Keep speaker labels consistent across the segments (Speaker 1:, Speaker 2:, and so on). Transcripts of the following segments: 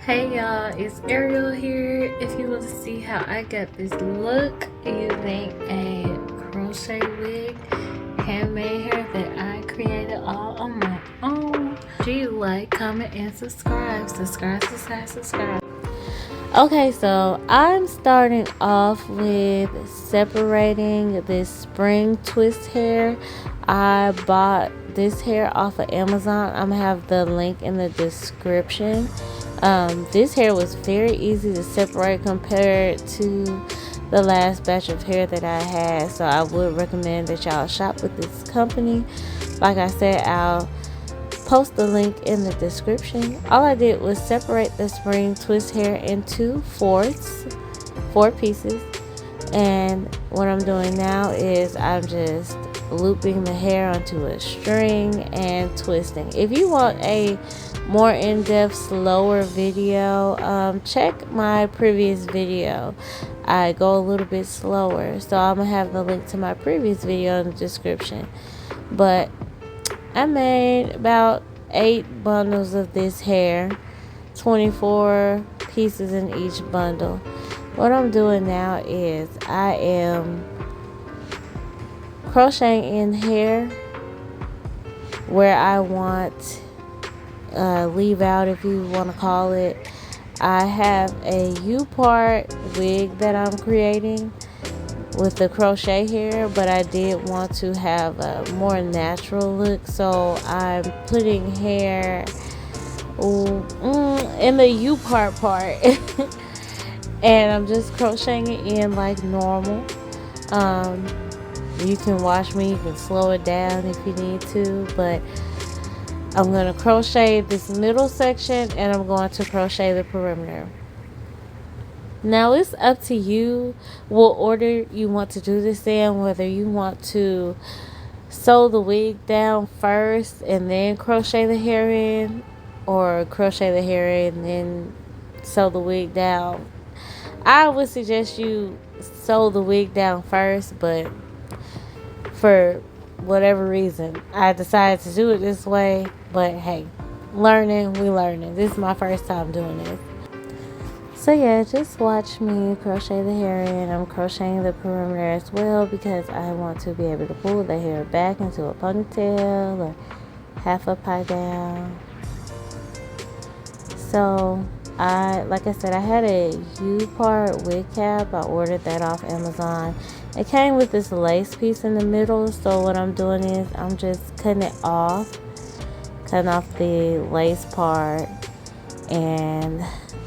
Speaker 1: Hey y'all, it's Ariel here. If you want to see how I got this look using a crochet wig, handmade hair that I created all on my own. Do like, comment, and subscribe. Subscribe. Okay, so I'm starting off with separating this spring twist hair. I bought this hair off of Amazon. I'm gonna have the link in the description. This hair was very easy to separate compared to the last batch of hair that I had, so I would recommend that y'all shop with this company. Like I said, I'll post the link in the description. All I did was separate the spring twist hair into four pieces, and what I'm doing now is I'm just looping the hair onto a string and twisting. If you want a more in-depth, slower video, check my previous video. I go a little bit slower, so I'm gonna have the link to my previous video in the description. But I made about 8 bundles of this hair, 24 pieces in each bundle. What I'm doing now is I am crocheting in hair where I want leave out, if you want to call it. I have a U-part wig that I'm creating with the crochet hair, but I did want to have a more natural look, so I'm putting hair in the U-part and I'm just crocheting it in like normal. You can watch me, you can slow it down if you need to, but I'm going to crochet this middle section and I'm going to crochet the perimeter. Now it's up to you what order you want to do this in, whether you want to sew the wig down first and then crochet the hair in, or crochet the hair in and then sew the wig down. I would suggest you sew the wig down first, but for whatever reason I decided to do it this way. But hey, we learning. This is my first time doing this. So yeah, just watch me crochet the hair in. I'm crocheting the perimeter as well because I want to be able to pull the hair back into a ponytail or half upside down. So like I said, I had a U-part wig cap. I ordered that off Amazon. It came with this lace piece in the middle, so what I'm doing is I'm just cutting off the lace part, and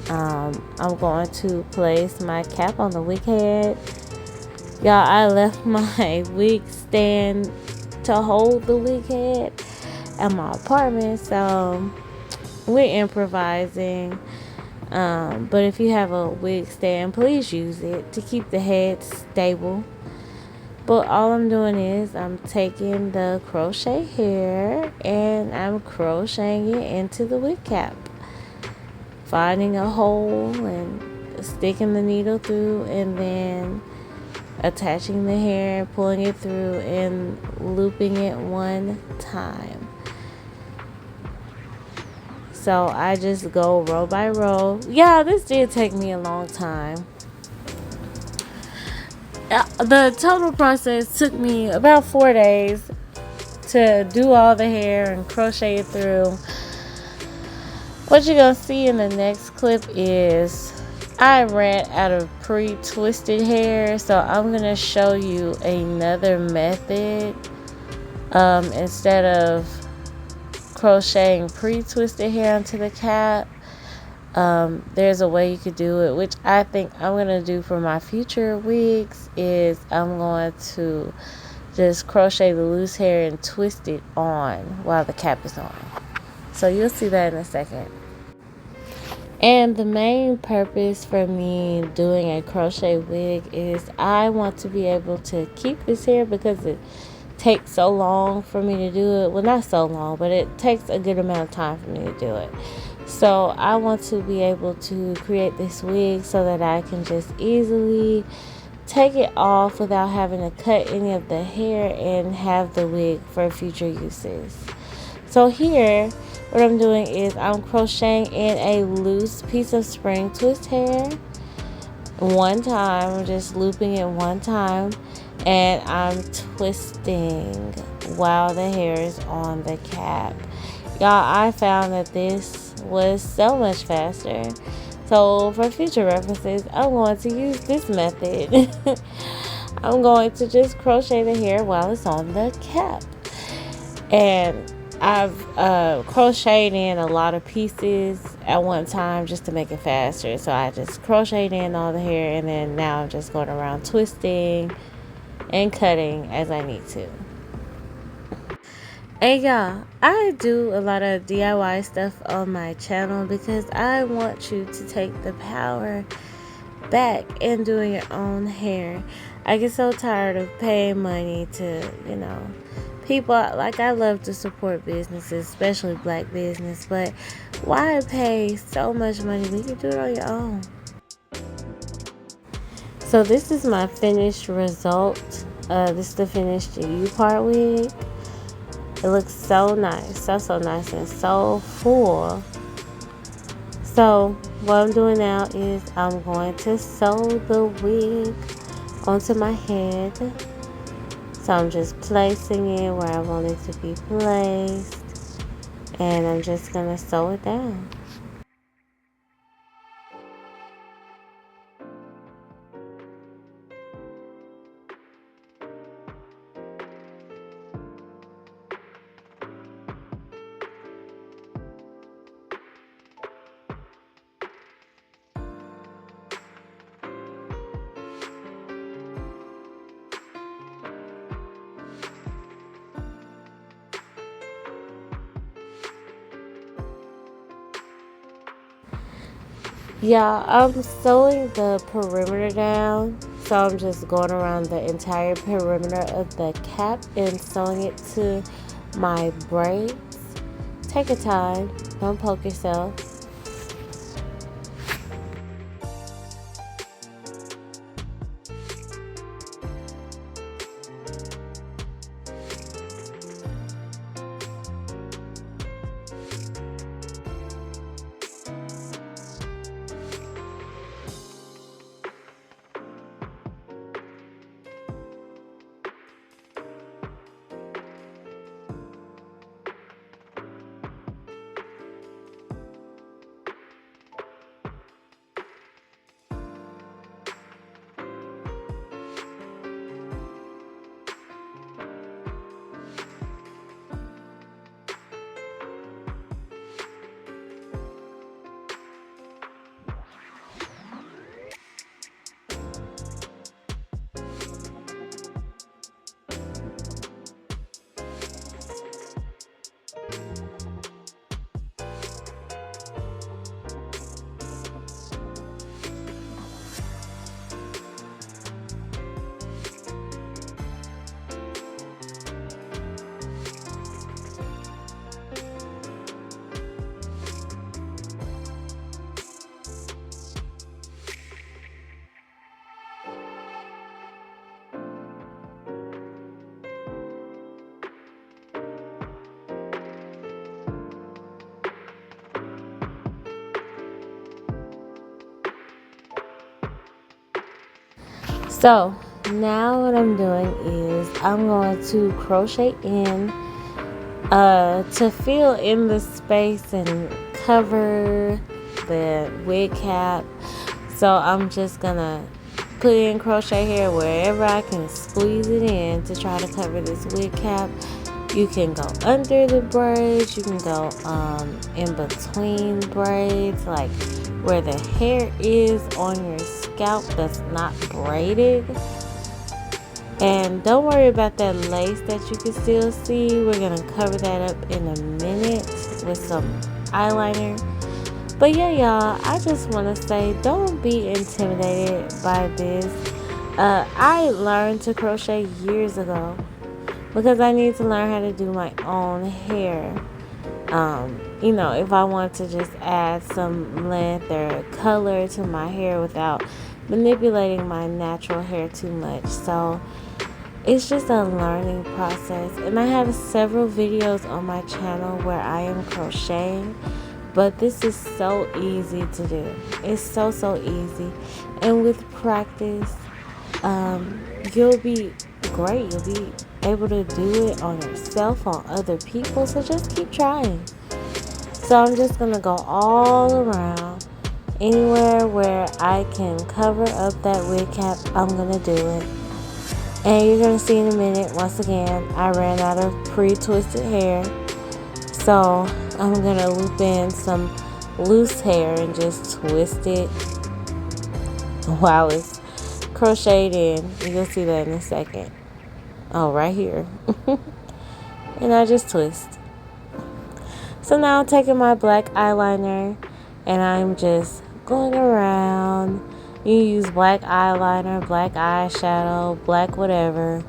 Speaker 1: I'm going to place my cap on the wig head. Y'all, I left my wig stand to hold the wig head at my apartment, so we're improvising. But if you have a wig stand, please use it to keep the head stable. But all I'm doing is I'm taking the crochet hair and I'm crocheting it into the wig cap, finding a hole and sticking the needle through, and then attaching the hair, pulling it through, and looping it one time. So I just go row by row. Yeah, this did take me a long time. The total process took me about 4 days to do all the hair and crochet it through. What you're gonna see in the next clip is I ran out of pre-twisted hair, so I'm gonna show you another method. Instead of crocheting pre-twisted hair onto the cap, there's a way you could do it, which I think I'm gonna do for my future wigs. Is I'm going to just crochet the loose hair and twist it on while the cap is on. So you'll see that in a second. And the main purpose for me doing a crochet wig is I want to be able to keep this hair because it takes so long for me to do it. Well, not so long, but it takes a good amount of time for me to do it. So I want to be able to create this wig so that I can just easily take it off without having to cut any of the hair and have the wig for future uses. So here what I'm doing is I'm crocheting in a loose piece of spring twist hair one time. I'm just looping it one time, and I'm twisting while the hair is on the cap. Y'all, I found that this was so much faster. So for future references, I'm going to use this method. I'm going to just crochet the hair while it's on the cap. And I've crocheted in a lot of pieces at one time just to make it faster. So I just crocheted in all the hair, and then now I'm just going around twisting and cutting as I need to. Hey y'all, I do a lot of DIY stuff on my channel because I want you to take the power back in doing your own hair. I get so tired of paying money to, people. Like, I love to support businesses, especially black business, but why pay so much money when you can do it on your own? So this is my finished result. This is the finished U-part wig. It looks so nice, so nice and so full. So what I'm doing now is I'm going to sew the wig onto my head. So I'm just placing it where I want it to be placed, and I'm just going to sew it down. Yeah, I'm sewing the perimeter down, so I'm just going around the entire perimeter of the cap and sewing it to my braids. Take your time, don't poke yourself. So now what I'm doing is I'm going to crochet in to fill in the space and cover the wig cap. So I'm just gonna put in crochet here wherever I can squeeze it in to try to cover this wig cap. You can go under the braids, you can go in between braids, like where the hair is on your scalp that's not braided. And don't worry about that lace that you can still see. We're gonna cover that up in a minute with some eyeliner. But yeah, y'all, I just want to say, don't be intimidated by this. I learned to crochet years ago because I need to learn how to do my own hair. If I want to just add some length or color to my hair without manipulating my natural hair too much. So
Speaker 2: It's just a learning process, and I have several videos on my channel where I am crocheting, but this is so easy to do. It's so easy, and with practice, you'll be great. You'll be able to do it on yourself, on other people, so just keep trying. So I'm just gonna go all around. Anywhere where I can cover up that wig cap, I'm gonna do it. And you're gonna see in a minute, once again, I ran out of pre-twisted hair, so I'm gonna loop in some loose hair and just twist it while it's crocheted in. You'll see that in a second. Oh, right here. And I just twist. So now I'm taking my black eyeliner and I'm just going around. You use black eyeliner, black eyeshadow, black whatever,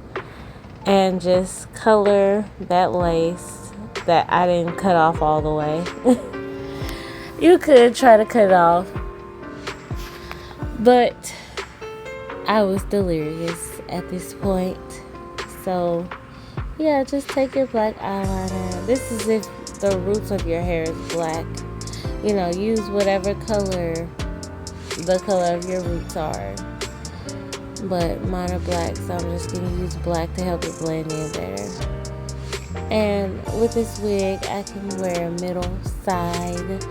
Speaker 2: and just color that lace that I didn't cut off all the way. You could try to cut it off, but I was delirious at this point. So yeah, just take your black eyeliner. This is if the roots of your hair is black. You know, use whatever color the color of your roots are. But mine are black, so I'm just going to use black to help it blend in better. And with this wig, I can wear a middle, side,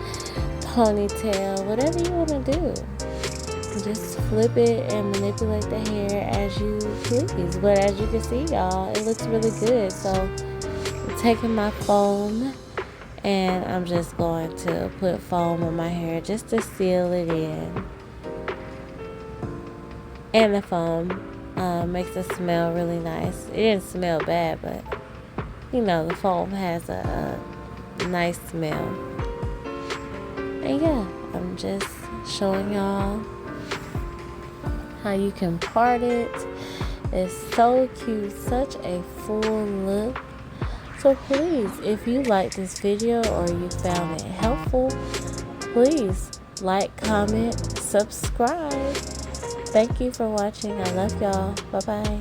Speaker 2: ponytail, whatever you want to do. Just flip it and manipulate the hair as you please. But as you can see, y'all, it looks really good. So I'm taking my foam and I'm just going to put foam on my hair just to seal it in. And the foam makes it smell really nice. It didn't smell bad, but you know, the foam has a nice smell. And yeah, I'm just showing y'all how you can part it. It's so cute, such a full look. So please, if you like this video or you found it helpful, please like, comment, subscribe. Thank you for watching. I love y'all. Bye bye.